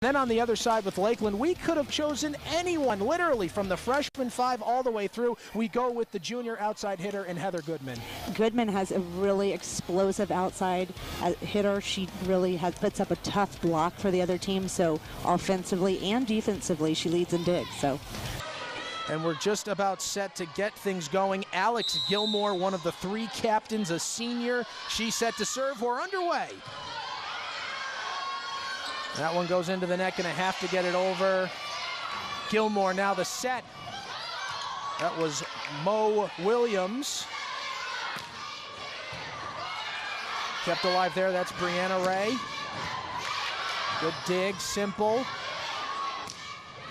Then on the other side with Lakeland, we could have chosen anyone, literally from the freshman 5 all the way through. We go with the junior outside hitter and Heather Goodman. Goodman has a really explosive outside hitter. She really puts up a tough block for the other team, so offensively and defensively she leads in digs. And we're just about set to get things going. Alex Gilmore, one of the 3 captains, a senior. She's set to serve. We're underway. That one goes into the net, gonna have to get it over. Gilmore now the set. That was Mo Williams. Kept alive there, that's Brianna Ray. Good dig, simple.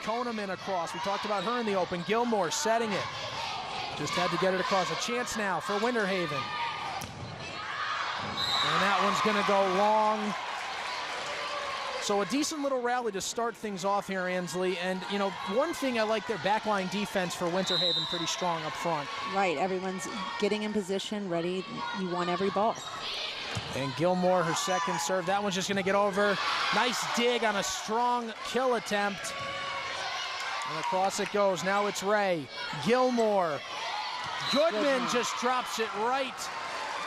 Koneman across, we talked about her in the open. Gilmore setting it. Just had to get it across. A chance now for Winter Haven. And that one's gonna go long. So a decent little rally to start things off here, Ansley. And, you know, one thing I like, their backline defense for Winter Haven pretty strong up front. Right, everyone's getting in position, ready. You want every ball. And Gilmore, her second serve. That one's just going to get over. Nice dig on a strong kill attempt. And across it goes. Now it's Ray. Gilmore. Goodman just drops it right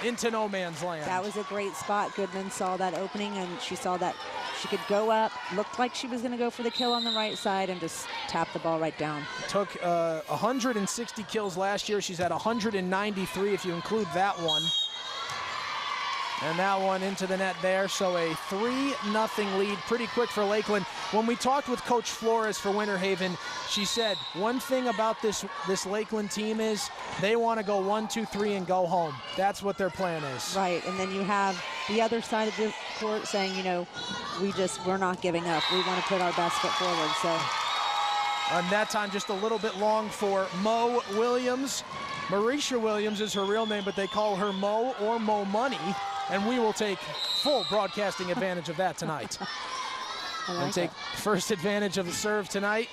into no man's land. That was a great spot. Goodman saw that opening, and she saw that she could go up. Looked like she was going to go for the kill on the right side and just tap the ball right down. Took 160 kills last year. She's at 193 if you include that one. And that one into the net there, so a 3-0 lead, pretty quick for Lakeland. When we talked with Coach Flores for Winter Haven, she said, one thing about this Lakeland team is they want to go 1, 2, 3 and go home. That's what their plan is. Right, and then you have the other side of the court saying, you know, we're not giving up. We want to put our best foot forward, so. And that time just a little bit long for Mo Williams. Marisha Williams is her real name, but they call her Mo or Mo Money. And we will take full broadcasting advantage of that tonight. And take first advantage of the serve tonight.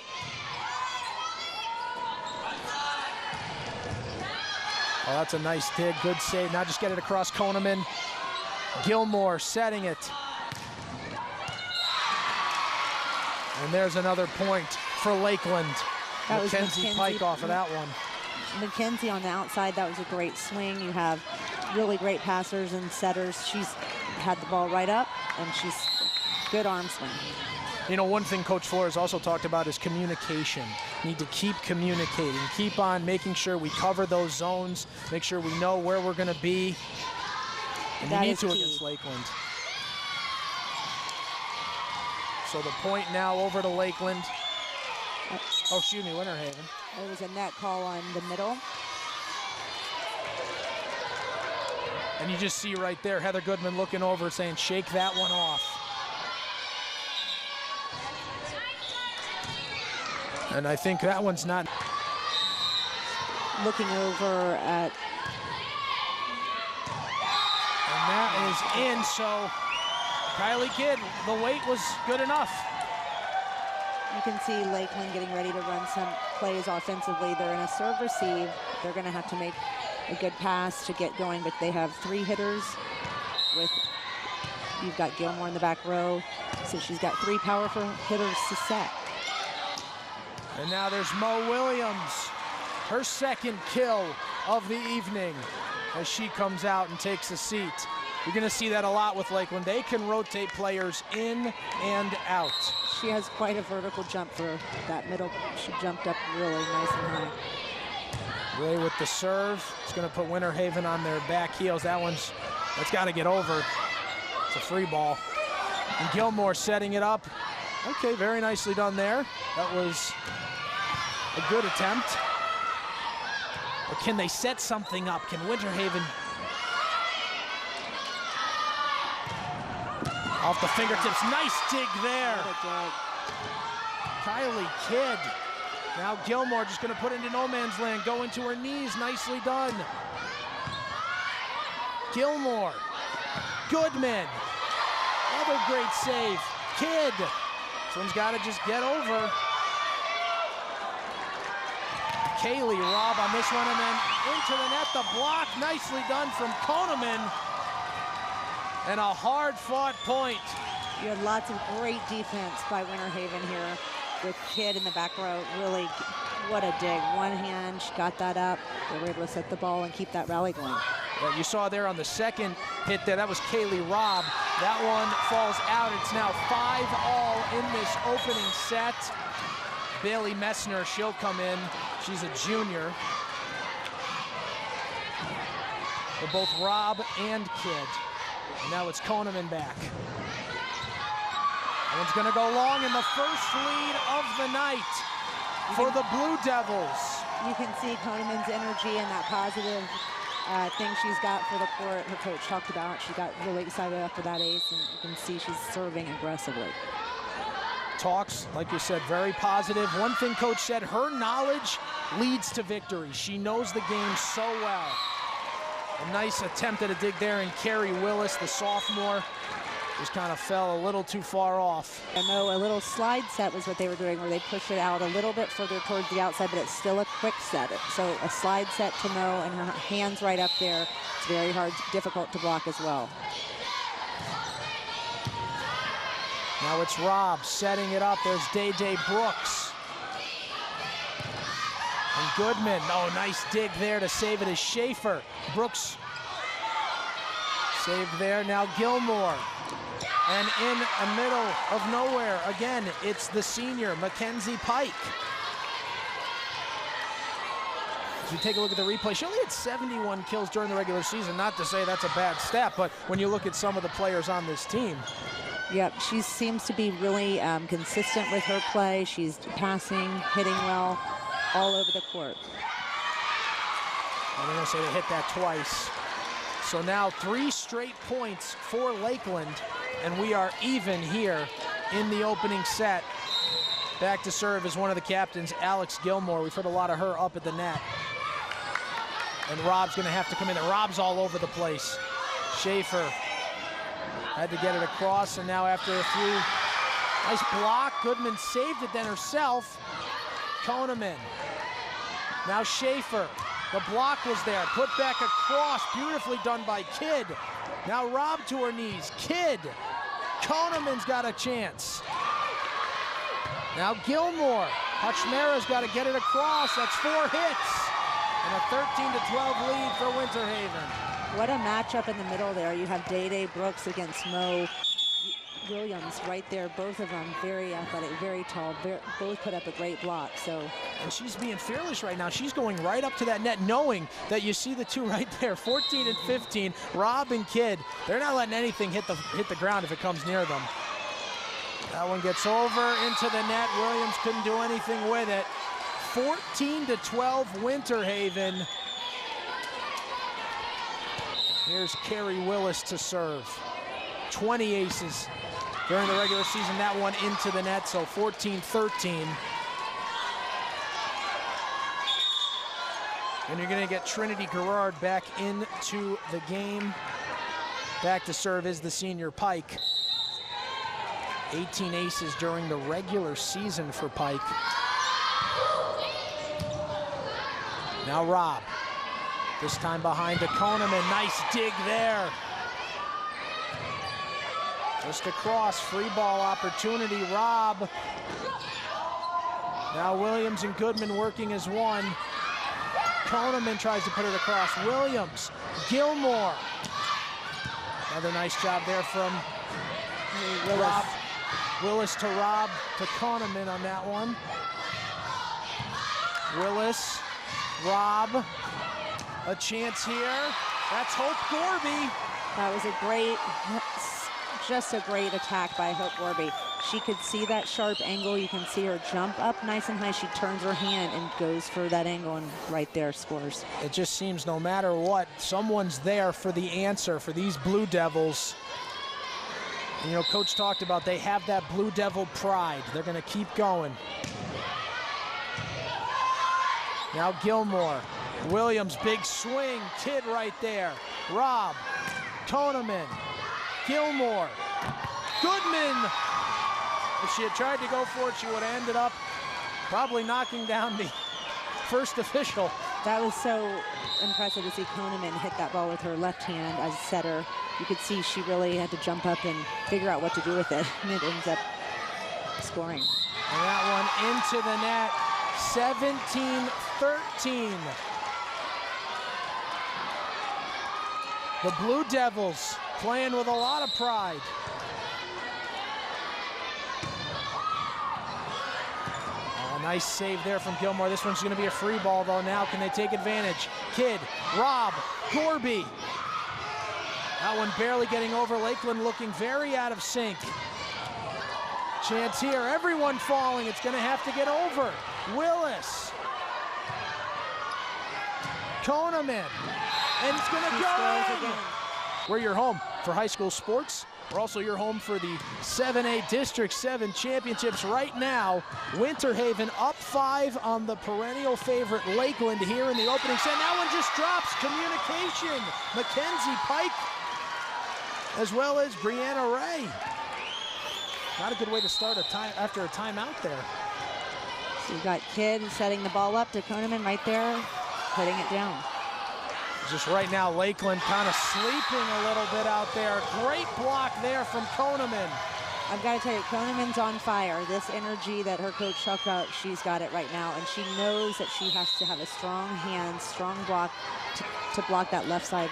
Oh, that's a nice dig, good save. Now just get it across Koneman. Gilmore setting it. And there's another point for Lakeland. That was Mackenzie Pike off of that one. Mackenzie on the outside, that was a great swing. You have really great passers and setters. She's had the ball right up, and she's good arm swing. You know, one thing Coach Flores also talked about is communication. Need to keep communicating, keep on making sure we cover those zones, make sure we know where we're going to be. And you need to against Lakeland. So the point now over to Lakeland. Oh, excuse me, Winter Haven. It was a net call on the middle. And you just see right there, Heather Goodman looking over saying, shake that one off. And I think that one's not. Looking over at. And that is in, so Kylie Kidd, the weight was good enough. You can see Lakeland getting ready to run some plays offensively. They're in a serve receive. They're going to have to make a good pass to get going, but they have 3 hitters. You've got Gilmore in the back row, so she's got 3 powerful hitters to set. And now there's Mo Williams, her second kill of the evening as she comes out and takes a seat. You're going to see that a lot with Lakeland. They can rotate players in and out. She has quite a vertical jump for that middle. She jumped up really nice and high. Ray with the serve. It's going to put Winter Haven on their back heels. That's got to get over. It's a free ball. And Gilmore setting it up. Okay, very nicely done there. That was a good attempt. But can they set something up? Can Winter Haven? Off the fingertips, nice dig there. Kylie Kidd. Now Gilmore just gonna put it into no man's land, go into her knees, nicely done. Gilmore, Goodman, another great save. Kidd, this one's gotta just get over. Kaylee Robb on this one, and then into the net, the block, nicely done from Koneman. And a hard-fought point You had lots of great defense by Winter Haven here with Kidd in the back row. Really, what a dig. One hand, she got that up. They were able to set the ball and keep that rally going. Yeah, you saw there on the second hit there, that was Kaylee Robb. That one falls out. It's now 5-all in this opening set. Bailey Messner, she'll come in. She's a junior. For both Robb and Kidd. And now it's Koneman back. That one's gonna go long in the first lead of the night for the Blue Devils. You can see Koneman's energy and that positive thing she's got for the court. Her coach talked about. She got really excited after that ace, and you can see she's serving aggressively. Talks, like you said, very positive. One thing coach said, her knowledge leads to victory. She knows the game so well. A nice attempt at a dig there, and Carrie Willis, the sophomore, just kind of fell a little too far off. I know a little slide set was what they were doing, where they push it out a little bit further towards the outside, but it's still a quick set. So a slide set to Mo, and her hands right up there. It's very hard, difficult to block as well. Now it's Robb setting it up. There's Day Brooks. And Goodman, oh, nice dig there to save it is Schaefer. Brooks saved there, now Gilmore. And in the middle of nowhere, again, it's the senior, Mackenzie Pike. As we take a look at the replay, she only had 71 kills during the regular season. Not to say that's a bad stat, but when you look at some of the players on this team. Yep, she seems to be really consistent with her play. She's passing, hitting well, all over the court. I'm gonna say they hit that twice. So now 3 straight points for Lakeland, and we are even here in the opening set. Back to serve is one of the captains, Alex Gilmore. We've heard a lot of her up at the net. And Robb's gonna have to come in. And Robb's all over the place. Schaefer had to get it across, and now after a few, nice block. Goodman saved it then herself. Koneman. Now Schaefer. The block was there, put back across, beautifully done by Kidd. Now Robb to her knees, Kidd. Koneman's got a chance. Now Gilmore, Hachmera's got to get it across, that's 4 hits. And a 13-12 lead for Winter Haven. What a matchup in the middle there. You have Day Brooks against Mo Williams right there, both of them very athletic, very tall, both put up a great block. So, and she's being fearless right now. She's going right up to that net, knowing that you see the two right there, 14 and 15, Robb and Kidd. They're not letting anything hit the ground if it comes near them. That one gets over into the net. Williams couldn't do anything with it. 14-12 Winter Haven. Here's Carrie Willis to serve. 20 aces during the regular season, that one into the net, so 14-13. And you're gonna get Trinity Gerard back into the game. Back to serve is the senior Pike. 18 aces during the regular season for Pike. Now Robb, this time behind to Koneman, nice dig there. Just across, free ball opportunity, Robb. Now Williams and Goodman working as one. Koneman tries to put it across. Williams, Gilmore. Another nice job there from Robb. Willis to Robb to Koneman on that one. Willis, Robb, a chance here. That's Hope Gorby. That was just a great attack by Hope Gorby. She could see that sharp angle. You can see her jump up nice and high. She turns her hand and goes for that angle, and right there scores. It just seems no matter what, someone's there for the answer for these Blue Devils. And, you know, Coach talked about they have that Blue Devil pride. They're going to keep going. Now Gilmore, Williams, big swing, Kidd right there. Robb, Koneman, Gilmore, Goodman. If she had tried to go for it, she would have ended up probably knocking down the first official That was so impressive to see Koneman hit that ball with her left hand as a setter. You could see she really had to jump up and figure out what to do with it, and it ends up scoring. And that one into the net, 17-13. The Blue Devils playing with a lot of pride. Oh, nice save there from Gilmore. This one's going to be a free ball, though. Now can they take advantage? Kidd, Robb, Gorby. That one barely getting over. Lakeland looking very out of sync. Chance here, everyone falling. It's going to have to get over. Willis. Koneman. And it's going to go in. We're your home for high school sports. We're also your home for the 7A District 7 Championships right now. Winter Haven up 5 on the perennial favorite Lakeland here in the opening set. That one just drops. Communication. Mackenzie Pike as well as Brianna Ray. Not a good way to start a time after a timeout there. So you got Kidd setting the ball up to Koneman right there, putting it down. Just right now, Lakeland kind of sleeping a little bit out there. Great block there from Koneman. I've got to tell you, Koneman's on fire. This energy that her coach talked about, she's got it right now. And she knows that she has to have a strong hand, strong block to block that left side.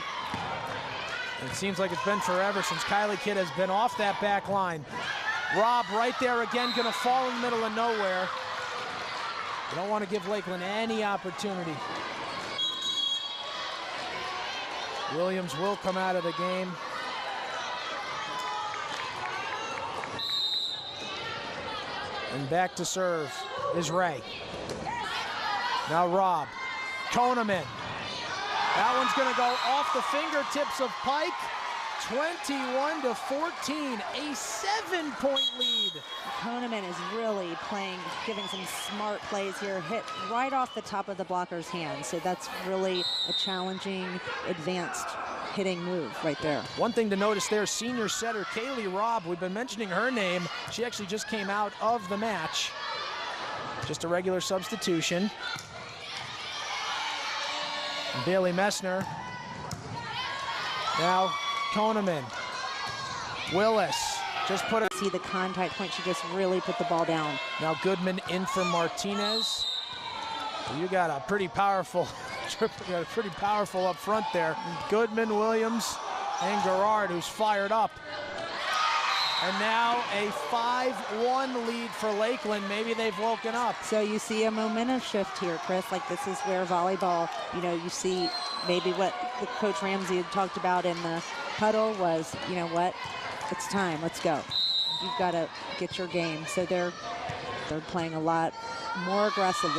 It seems like it's been forever since Kylie Kidd has been off that back line. Robb right there again, going to fall in the middle of nowhere. You don't want to give Lakeland any opportunity. Williams will come out of the game. And back to serve is Ray. Now Robb. Koneman. That one's going to go off the fingertips of Pike. 21-14, a 7-point lead. Koneman is really playing, giving some smart plays here, hit right off the top of the blocker's hand. So that's really a challenging, advanced hitting move right there. One thing to notice there, senior setter Kaylee Robb, we've been mentioning her name. She actually just came out of the match. Just a regular substitution. And Bailey Messner. Now Koneman. Willis just put it. See the contact point, she just really put the ball down. Now Goodman in for Martinez. You got a pretty powerful, up front there. Goodman, Williams, and Gerard, who's fired up. And now a 5-1 lead for Lakeland. Maybe they've woken up. So you see a momentum shift here, Chris. Like, this is where volleyball, you know, you see maybe what the Coach Ramsey had talked about in the huddle was, you know what, it's time, let's go. You've got to get your game. So they're playing a lot more aggressive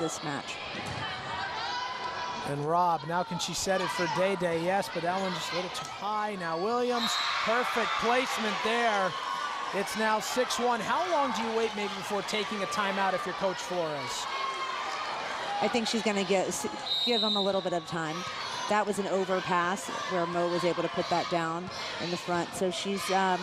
this match. And Robb, now can she set it for Day Day? Yes, but that one just a little too high. Now Williams, perfect placement there. It's now 6-1. How long do you wait maybe before taking a timeout if you're Coach Flores? I think she's going to give them a little bit of time. That was an overpass where Mo was able to put that down in the front. So she's, I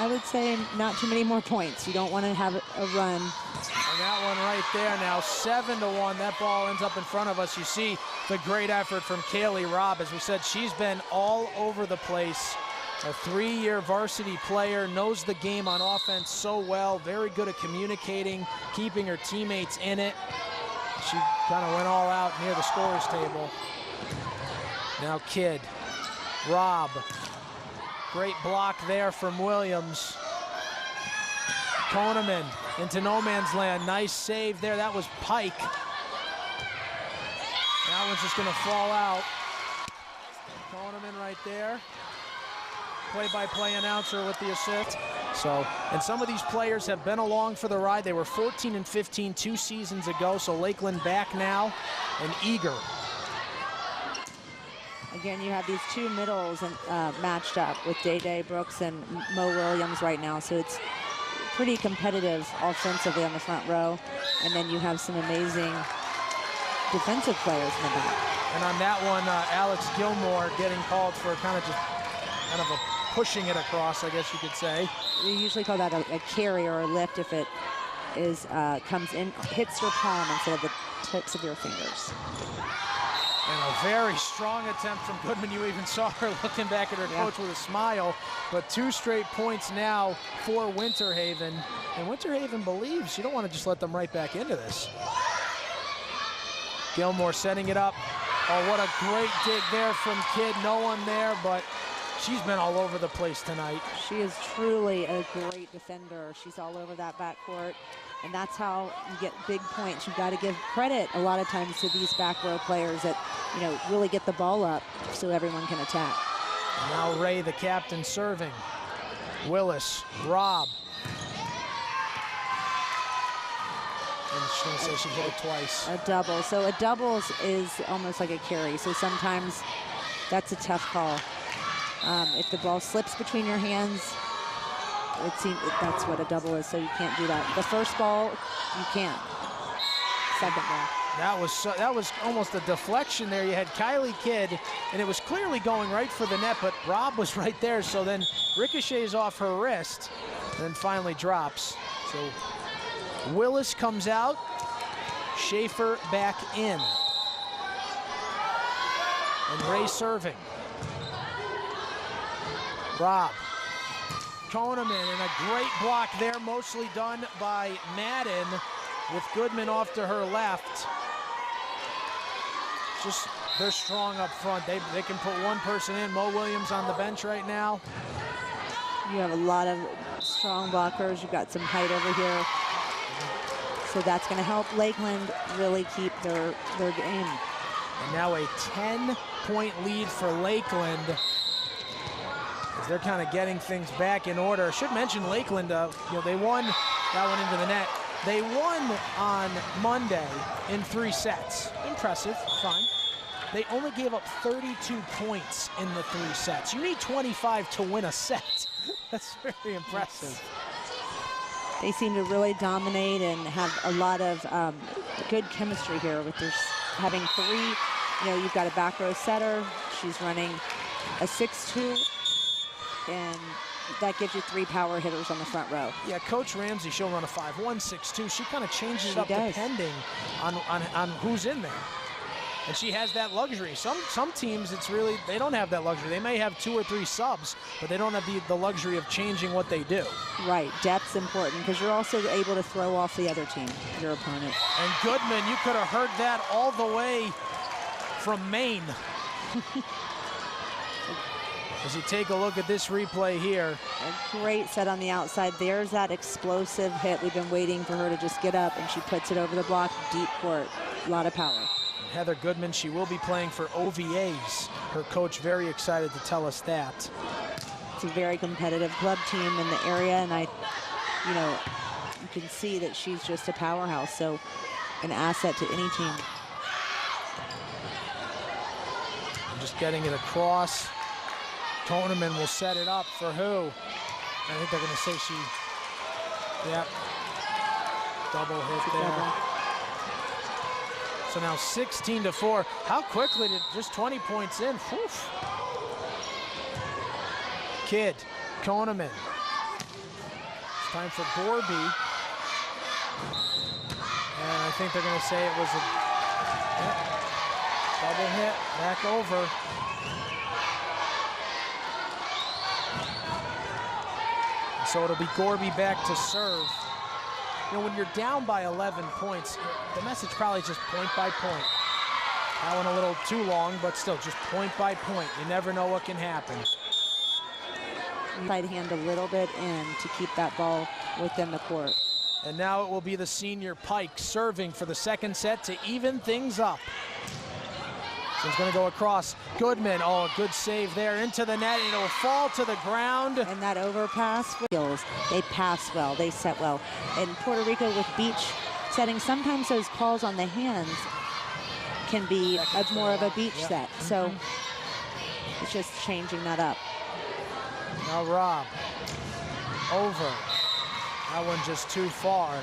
would say, not too many more points. You don't want to have a run. And that one right there now, 7-1. That ball ends up in front of us. You see the great effort from Kaylee Robb. As we said, she's been all over the place. A 3-year varsity player, knows the game on offense so well, very good at communicating, keeping her teammates in it. She kind of went all out near the scorer's table. Now Kidd, Robb, great block there from Williams. Koneman into no man's land, nice save there, that was Pike. That one's just gonna fall out. Koneman right there. Play-by-play announcer with the assist. So, and some of these players have been along for the ride. They were 14 and 15 2 seasons ago, so Lakeland back now and eager. Again, you have these two middles matched up with Day Day Brooks and Mo Williams right now, so it's pretty competitive offensively on the front row. And then you have some amazing defensive players in the back. And on that one, Alex Gilmore getting called for kind of a pushing it across, I guess you could say. You usually call that a carry or a lift if it is comes in, hits your palm instead of the tips of your fingers. And a very strong attempt from Goodman. You even saw her looking back at her coach with a smile. But 2 straight points now for Winter Haven. And Winter Haven believes you don't want to just let them right back into this. Gilmore setting it up. Oh, what a great dig there from Kidd. No one there, but she's been all over the place tonight. She is truly a great defender. She's all over that backcourt. And that's how you get big points. You've got to give credit a lot of times to these back row players that, you know, really get the ball up so everyone can attack. Now Ray, the captain, serving. Willis, Robb. And she's going to say she hit it twice. A double. So a doubles is almost like a carry. So sometimes that's a tough call. If the ball slips between your hands, it seems that's what a double is, so you can't do that. The first ball, you can't. Second ball. That was almost a deflection there. You had Kylie Kidd, and it was clearly going right for the net, but Robb was right there, so then ricochets off her wrist, and then finally drops. So Willis comes out, Schaefer back in. And Ray serving. Robb. Koneman, and a great block there, mostly done by Madden, with Goodman off to her left. Just, they're strong up front. They can put one person in. Mo Williams on the bench right now. You have a lot of strong blockers. You've got some height over here. So that's going to help Lakeland really keep their game. And now a 10-point lead for Lakeland. They're kind of getting things back in order. I should mention Lakeland, you know, they won that one into the net. They won on Monday in 3 sets. Impressive, fine. They only gave up 32 points in the 3 sets. You need 25 to win a set. That's very impressive. They seem to really dominate and have a lot of good chemistry here with their having 3. You know, you've got a back row setter. She's running a 6-2. And that gives you 3 power hitters on the front row. Yeah, Coach Ramsey, she'll run a 5-1, 6-2. She kind of changes it up depending on who's in there. And she has that luxury. Some teams, it's really, they don't have that luxury. They may have 2 or 3 subs, but they don't have the luxury of changing what they do. Right, depth's important because you're also able to throw off the other team, your opponent. And Goodman, you could have heard that all the way from Maine. As you take a look at this replay here. A great set on the outside. There's that explosive hit. We've been waiting for her to just get up, and she puts it over the block, deep court. A lot of power. Heather Goodman, she will be playing for OVAs. Her coach very excited to tell us that. It's a very competitive club team in the area, and you know, you can see that she's just a powerhouse, so an asset to any team. I'm just getting it across. Koneman will set it up for who? I think they're going to say she, yep, double hit there. So now 16-4. How quickly did just 20 points in? Whew. Kidd, Koneman. It's time for Gorby. And I think they're going to say it was a double hit, back over. So it'll be Gorby back to serve. You know, when you're down by 11 points, the message probably is just point by point. That one a little too long, but still just point by point. You never know what can happen. Side hand a little bit in to keep that ball within the court. And now it will be the senior Pike serving for the second set to even things up. So he's going to go across. Goodman, oh, a good save there into the net. It'll fall to the ground. And that overpass skills. They pass well, they set well. In Puerto Rico with beach setting, sometimes those calls on the hands can be more of a beach set. So it's just changing that up. Now Robb, over. That one just too far.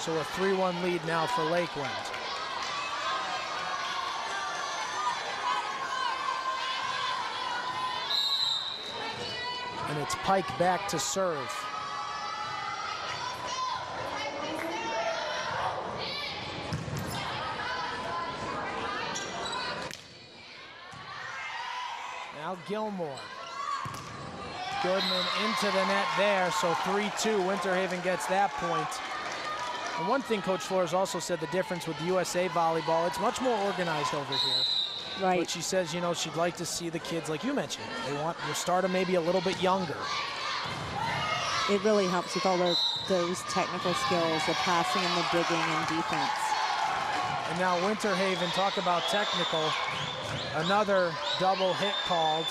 So a 3-1 lead now for Lakeland. And it's Pike back to serve. Gilmore. Goodman into the net there, so 3-2. Winter Haven gets that point. And one thing Coach Flores also said, the difference with USA volleyball, it's much more organized over here. Right. But she says, you know, she'd like to see the kids, like you mentioned, they want to start them maybe a little bit younger. It really helps with all those technical skills, the passing and the digging and defense. And now Winter Haven, talk about technical. Another double hit called.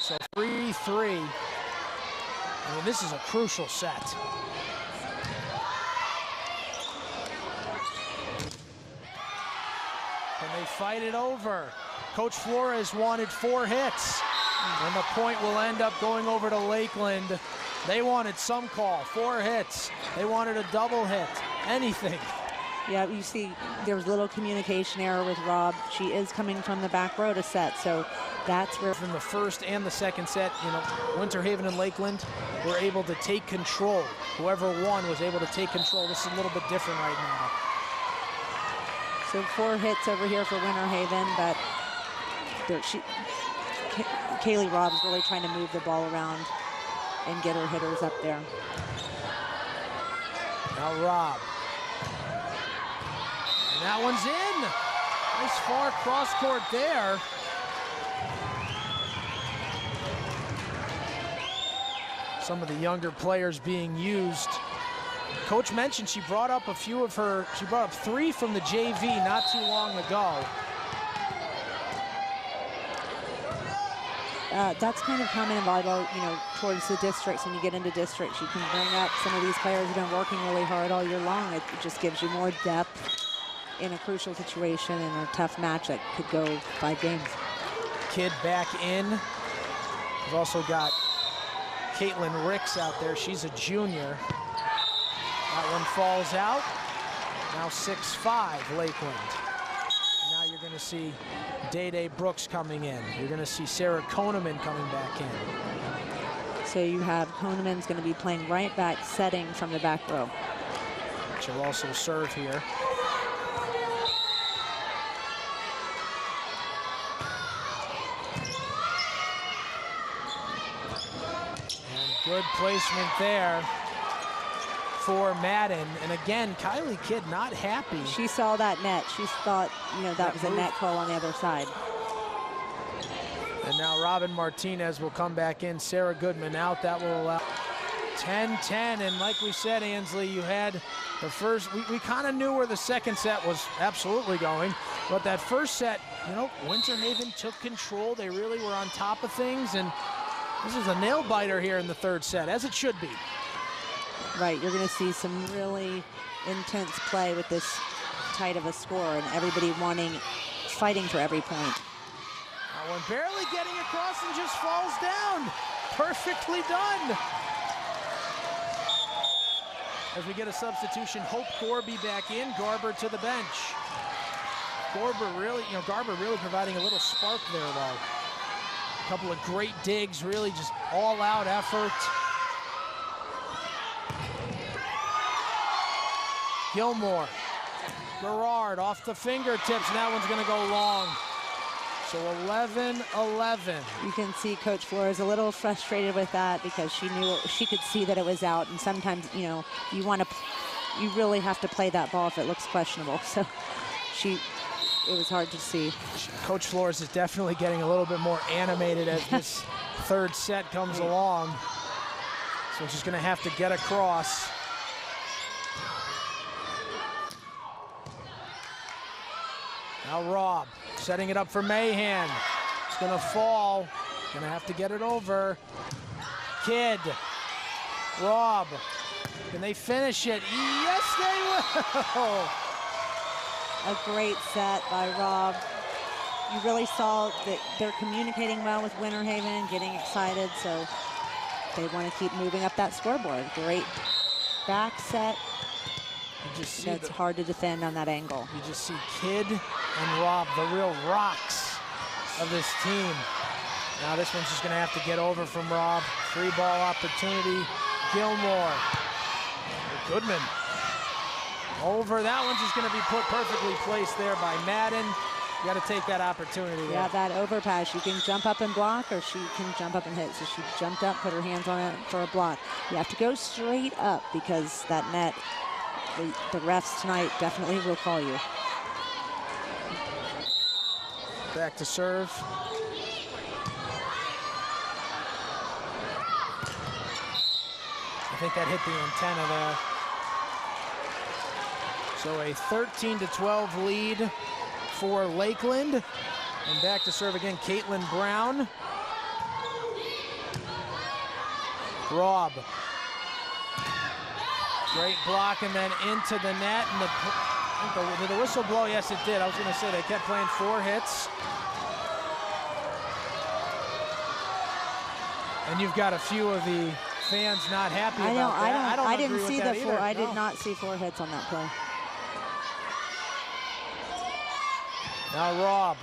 So 3-3. I mean, this is a crucial set. Can they fight it over? Coach Flores wanted 4 hits. And the point will end up going over to Lakeland. They wanted some call, 4 hits. They wanted a double hit, anything. Yeah, you see there was a little communication error with Rob. She is coming from the back row to set, so that's where... From the first and the second set, you know, Winter Haven and Lakeland were able to take control. Whoever won was able to take control. This is a little bit different right now. So 4 hits over here for Winter Haven, but Kaylee Robb's really trying to move the ball around and get her hitters up there. Now Robb. And that one's in. Nice far cross court there. Some of the younger players being used. Coach mentioned she brought up a few of her, she brought up 3 from the JV not too long ago. That's kind of common in volleyball, you know, towards the districts. When you get into districts, you can bring up some of these players who've been working really hard all year long. It just gives you more depth in a crucial situation and a tough match that could go 5 games. Kid back in. We've also got Caitlin Ricks out there. She's a junior. That one falls out. Now 6-5 Lakeland. Now you're going to see Day-Day Brooks coming in. You're going to see Sarah Koneman coming back in. So you have Koneman's going to be playing right back, setting from the back row. She'll also serve here. And good placement there for Madden. And again, Kylie Kidd not happy. She saw that net. She thought, you know, that was a net call on the other side. And now Robin Martinez will come back in. Sarah Goodman out. That will allow 10-10. And like we said, Ansley, you had the first, we kind of knew where the second set was absolutely going. But that first set, you know, Winter Haven took control. They really were on top of things. And this is a nail biter here in the third set, as it should be. Right, you're going to see some really intense play with this tight of a score and everybody fighting for every point. That one barely getting across and just falls down. Perfectly done. As we get a substitution, Hope Gorby back in, Garber to the bench. Garber really providing a little spark there though. A couple of great digs, really just all out effort. Gilmore, Gerard off the fingertips, and that one's gonna go long. So 11-11. You can see Coach Flores a little frustrated with that because she could see that it was out, and sometimes, you know, you really have to play that ball if it looks questionable. So it was hard to see. Coach Flores is definitely getting a little bit more animated as this third set comes along. So she's gonna have to get across. Now Robb setting it up for Mahan. It's gonna fall. Gonna have to get it over. Kidd. Robb. Can they finish it? Yes, they will. A great set by Robb. You really saw that they're communicating well with Winter Haven, getting excited, so they want to keep moving up that scoreboard. Great back set. That's hard to defend on that angle. You just see Kidd and Robb, the real rocks of this team. Now this one's just gonna have to get over from Robb. Free ball opportunity, Gilmore. Goodman over, that one's just gonna be put perfectly placed there by Madden. You got to take that opportunity there. Yeah, that overpass. You can jump up and block, or she can jump up and hit. So she jumped up, put her hands on it for a block. You have to go straight up because that net, the refs tonight definitely will call you. Back to serve. I think that hit the antenna there. So a 13-12 lead for Lakeland. And back to serve again, Caitlin Brown. Robb. Great block and then into the net. And did the whistle blow? Yes, it did. I was going to say they kept playing 4 hits. And you've got a few of the fans not happy about that. I didn't agree see with that the 4. either. I did not see 4 hits on that play. Now Robb,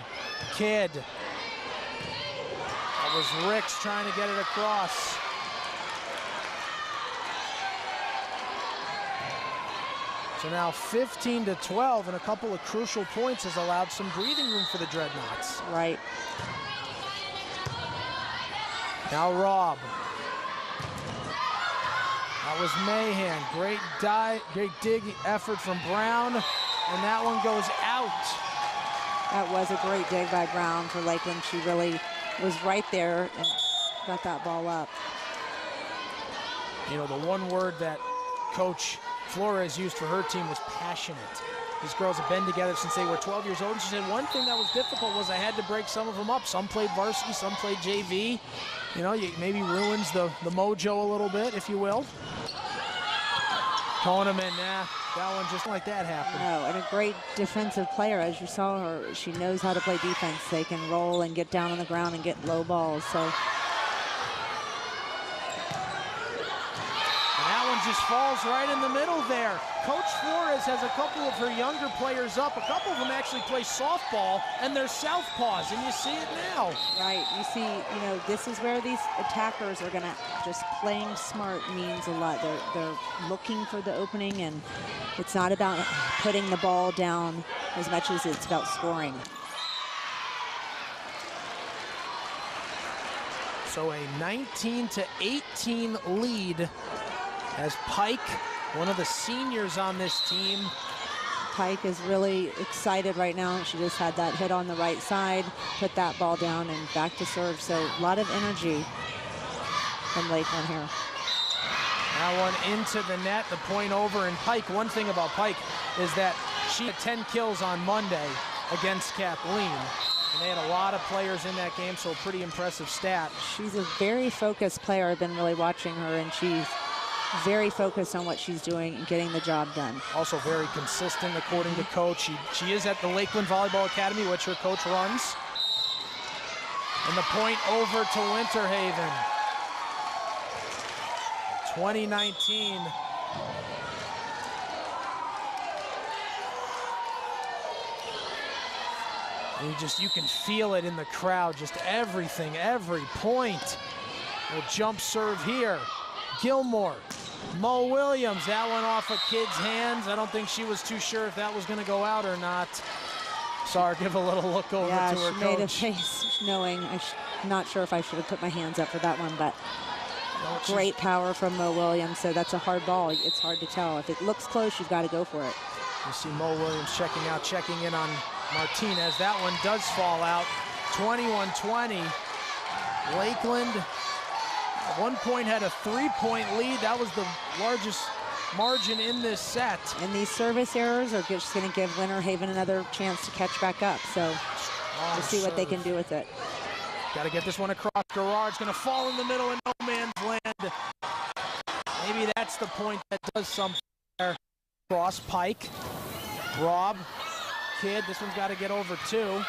Kidd. That was Ricks trying to get it across. So now 15-12, and a couple of crucial points has allowed some breathing room for the Dreadnoughts. Right. Now Robb. That was Mahan. Great dig effort from Brown, and that one goes out. That was a great dig by Brown for Lakeland. She really was right there and got that ball up. You know, the one word that Coach Flores used for her team was passionate. These girls have been together since they were 12 years old. And she said one thing that was difficult was I had to break some of them up. Some played varsity, some played JV. You know, maybe ruins the mojo a little bit, if you will. Koneman, that one just like that happened. No, and a great defensive player. As you saw her, she knows how to play defense. They can roll and get down on the ground and get low balls. So. And that one just falls right in the middle there. Coach Flores has a couple of her younger players up. A couple of them actually play softball, and they're southpaws, and you see it now. Right, you see, you know, this is where these attackers are gonna, just playing smart means a lot. They're looking for the opening, and it's not about putting the ball down as much as it's about scoring. So a 19-18 lead as Pike, one of the seniors on this team. Pike is really excited right now. She just had that hit on the right side, put that ball down and back to serve. So a lot of energy from Lakeland here. That one into the net, the point over. And Pike, one thing about Pike is that she had 10 kills on Monday against Kathleen. And they had a lot of players in that game, so a pretty impressive stat. She's a very focused player. I've been really watching her, and she's very focused on what she's doing and getting the job done. Also very consistent, according to coach. She is at the Lakeland Volleyball Academy, which her coach runs. And the point over to Winter Haven. 2019. And you can feel it in the crowd, just everything, every point. A jump serve here. Gilmore, Mo Williams, that one off a kid's hands. I don't think she was too sure if that was going to go out or not. Saw her give a little look over to her coach. Yeah, she made a face knowing. I'm not sure if I should have put my hands up for that one, but great power from Mo Williams. So that's a hard ball. It's hard to tell. If it looks close, you've got to go for it. You see Mo Williams checking in on Martinez. That one does fall out. 21-20. Lakeland at one point had a 3-point lead. That was the largest margin in this set. And these service errors are just going to give Winter Haven another chance to catch back up. So we'll see what they can do with it. Got to get this one across. Garrard's going to fall in the middle in no man's land. Maybe that's the point that does something there. Cross Pike. Robb. Kidd. This one's got to get over too.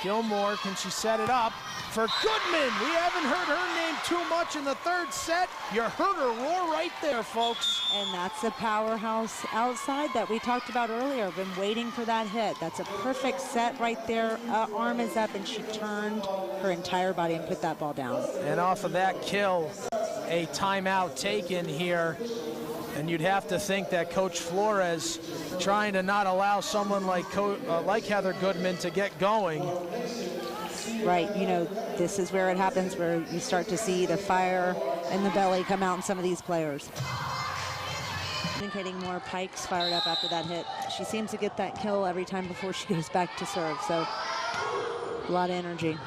Gilmore, can she set it up for Goodman? We haven't heard her name too much in the third set. You heard her roar right there, folks. And that's the powerhouse outside that we talked about earlier. Been waiting for that hit. That's a perfect set right there. Arm is up, and she turned her entire body and put that ball down. And off of that kill, a timeout taken here And you'd have to think that Coach Flores trying to not allow someone like Heather Goodman to get going. Right, you know, this is where it happens, where you start to see the fire in the belly come out in some of these players. Indicating more Pikes fired up after that hit. She seems to get that kill every time before she goes back to serve, so a lot of energy.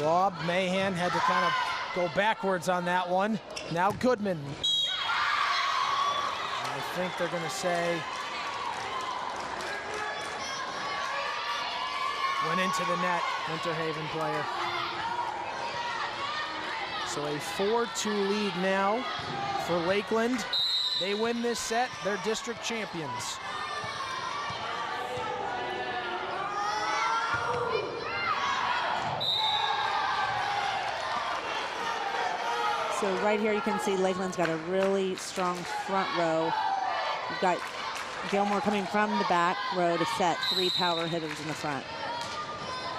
Rob Mahan had to kind of go backwards on that one. Now Goodman. I think they're going to say went into the net, Winter Haven player. So a 4-2 lead now for Lakeland. They win this set, they're district champions. So right here you can see Lakeland's got a really strong front row. You've got Gilmore coming from the back row to set 3 power hitters in the front.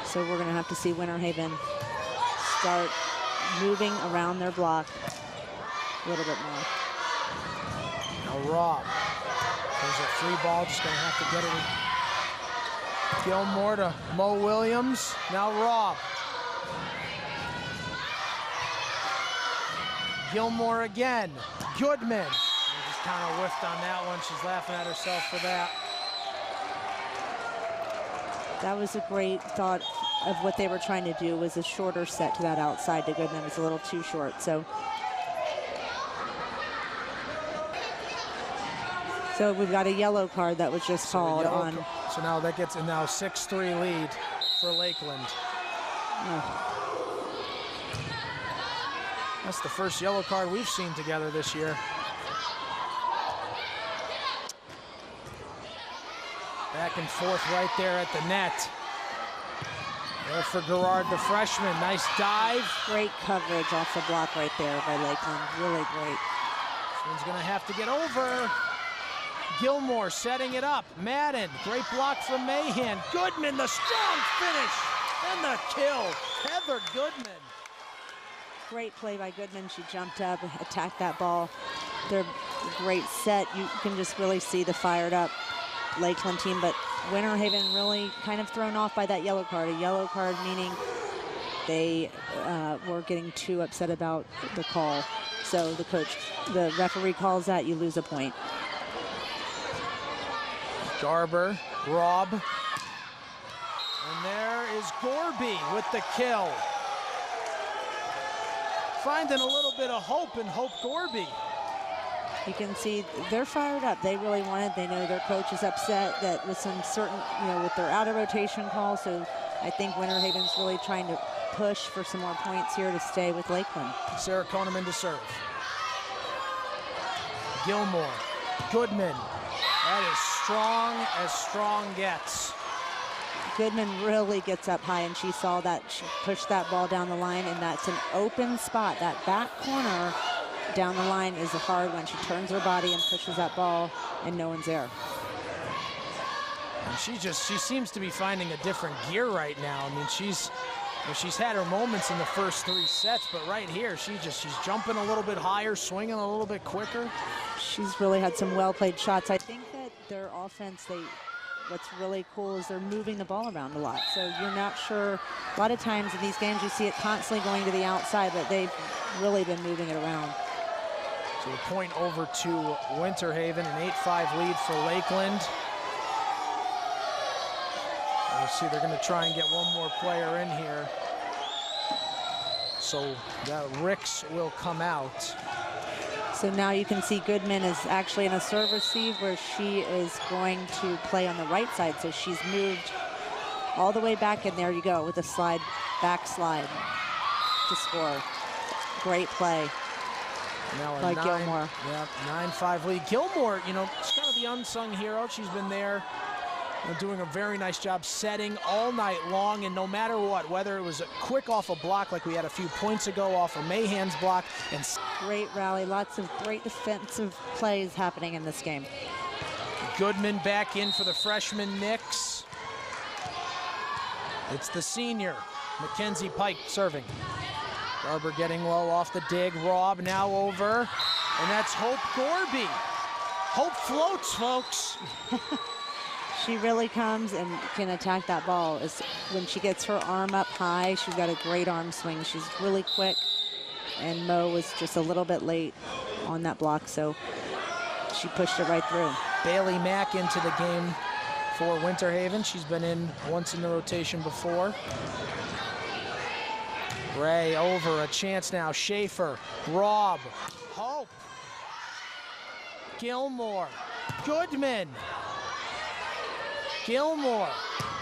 So we're going to have to see Winter Haven start moving around their block a little bit more. Now Rob, there's a free ball, just going to have to get it. Gilmore to Mo Williams. Now Rob. Gilmore again. Goodman. She just kind of whiffed on that one. She's laughing at herself for that. That was a great thought of what they were trying to do, was a shorter set to that outside to Goodman. It was a little too short. So we've got a yellow card that was just called on. So now that gets a now 6-3 lead for Lakeland. Oh. That's the first yellow card we've seen together this year. Back and forth right there at the net. There for Gerard, the freshman. Nice dive. Great coverage off the block right there by Lakeland. Really great. This one's going to have to get over. Gilmore setting it up. Madden, great block from Mahan. Goodman, the strong finish. And the kill. Heather Goodman. Great play by Goodman. She jumped up, attacked that ball. They're a great set. You can just really see the fired up Lakeland team, but Winter Haven really kind of thrown off by that yellow card. A yellow card meaning they were getting too upset about the call. So the referee calls that, you lose a point. Garber, Rob. And there is Gorby with the kill. Finding a little bit of hope in Hope Gorby. You can see they're fired up. They really wanted, they know their coach is upset that with some certain, with their out of rotation call. So I think Winter Haven's really trying to push for some more points here to stay with Lakeland. Sarah Koneman to serve. Gilmore, Goodman. That is strong gets. Goodman really gets up high, and she saw that. She pushed that ball down the line, and that's an open spot. That back corner down the line is a hard one. She turns her body and pushes that ball, and no one's there. And she seems to be finding a different gear right now. I mean, she's had her moments in the first 3 sets, but right here, she's jumping a little bit higher, swinging a little bit quicker. She's really had some well-played shots. I think that their offense, what's really cool is they're moving the ball around a lot. So you're not sure. A lot of times in these games, you see it constantly going to the outside, but they've really been moving it around. So a point over to Winter Haven, an 8-5 lead for Lakeland. We'll see, they're going to try and get one more player in here. So that Ricks will come out. So now you can see Goodman is actually in a serve receive where she is going to play on the right side. So she's moved all the way back, and there you go with a back slide to score. Great play by Gilmore. Yeah, 9-5 lead. Gilmore, she's kind of the unsung hero. She's been there doing a very nice job setting all night long, and no matter what, whether it was a quick off a block like we had a few points ago off of Mahan's block. And great rally, lots of great defensive plays happening in this game. Goodman back in for the freshman Nix. It's the senior, Mackenzie Pike, serving. Garber getting low off the dig. Rob now over. And that's Hope Gorby. Hope floats, folks. She really comes and can attack that ball. When she gets her arm up high, she's got a great arm swing. She's really quick, and Mo was just a little bit late on that block, so she pushed it right through. Bailey Mack into the game for Winter Haven. She's been in once in the rotation before. Ray over, a chance now. Schaefer, Robb, Hope, Gilmore, Goodman, Gilmore,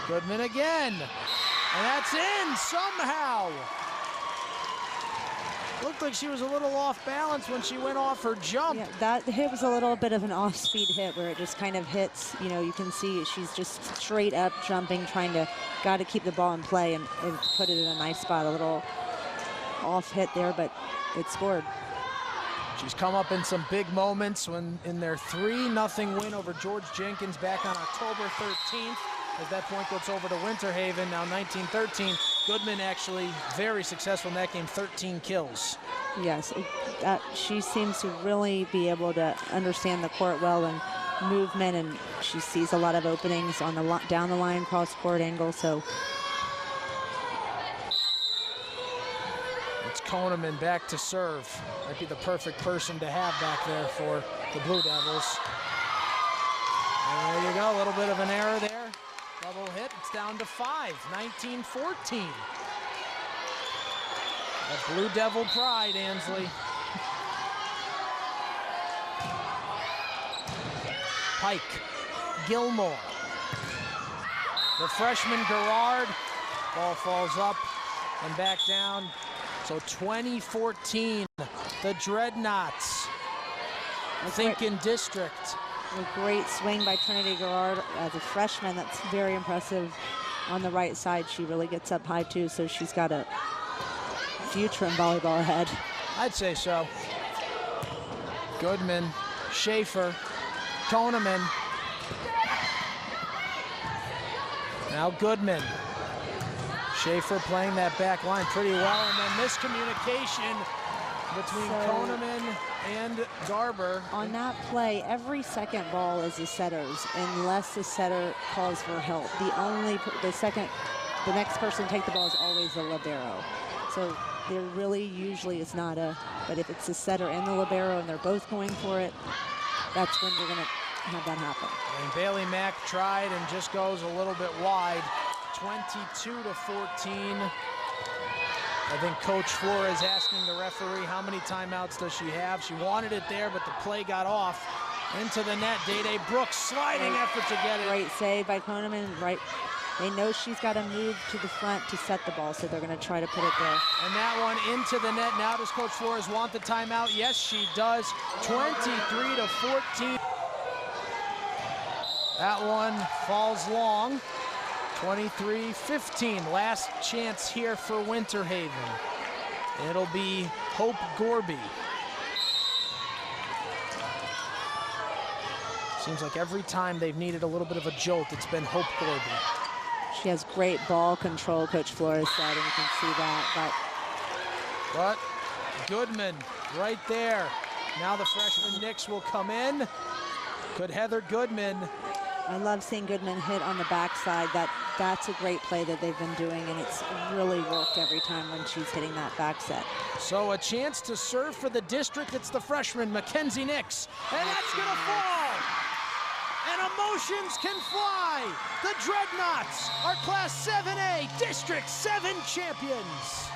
Goodman again, and that's in somehow. Looked like she was a little off balance when she went off her jump. Yeah, that hit was a little bit of an off-speed hit where it just kind of hits. You know, you can see she's just straight up jumping, got to keep the ball in play and put it in a nice spot. A little off hit there, but it scored. She's come up in some big moments when in their 3-0 win over George Jenkins back on October 13th. As that point goes over to Winter Haven, now 19-13. Goodman actually very successful in that game, 13 kills. Yes, she seems to really be able to understand the court well and movement, and she sees a lot of openings on the down the line, cross court angle. So it's Koneman back to serve. Might be the perfect person to have back there for the Blue Devils. And there you go, a little bit of an error there. Double hit, it's down to 5, 19-14. That Blue Devil pride, Ansley. Pike, Gilmore. The freshman Gerard, ball falls up and back down. So 2014, the Dreadnoughts, Thinking District. A great swing by Trinity Gerard as a freshman. That's very impressive. On the right side, she really gets up high too, so she's got a future in volleyball ahead. I'd say so. Goodman, Schaefer, Koneman. Now Goodman. Schaefer playing that back line pretty well, and then miscommunication between Koneman and Garber. On that play, every second ball is the setter's unless the setter calls for help. The next person to take the ball is always the libero. So there really usually is not but if it's the setter and the libero and they're both going for it, that's when you're gonna have that happen. And Bailey Mack tried and just goes a little bit wide, 22-14. I think Coach Flores asking the referee how many timeouts does she have. She wanted it there, but the play got off. Into the net, Day-Day Brooks, sliding effort to get it. Great save by Koneman. Right, they know she's got to move to the front to set the ball, so they're going to try to put it there. And that one into the net. Now does Coach Flores want the timeout? Yes, she does. 23-14. That one falls long. 23-15, last chance here for Winter Haven. It'll be Hope Gorby. Seems like every time they've needed a little bit of a jolt, it's been Hope Gorby. She has great ball control, Coach Flores said, and you can see that. But Goodman right there. Now the freshman Nix will come in. Good Heather Goodman. I love seeing Goodman hit on the backside. That's a great play that they've been doing, and it's really worked every time when she's hitting that back set. So a chance to serve for the district. It's the freshman, Mackenzie Nix. And that's going to fall. And emotions can fly. The Dreadnoughts are Class 7A District 7 champions.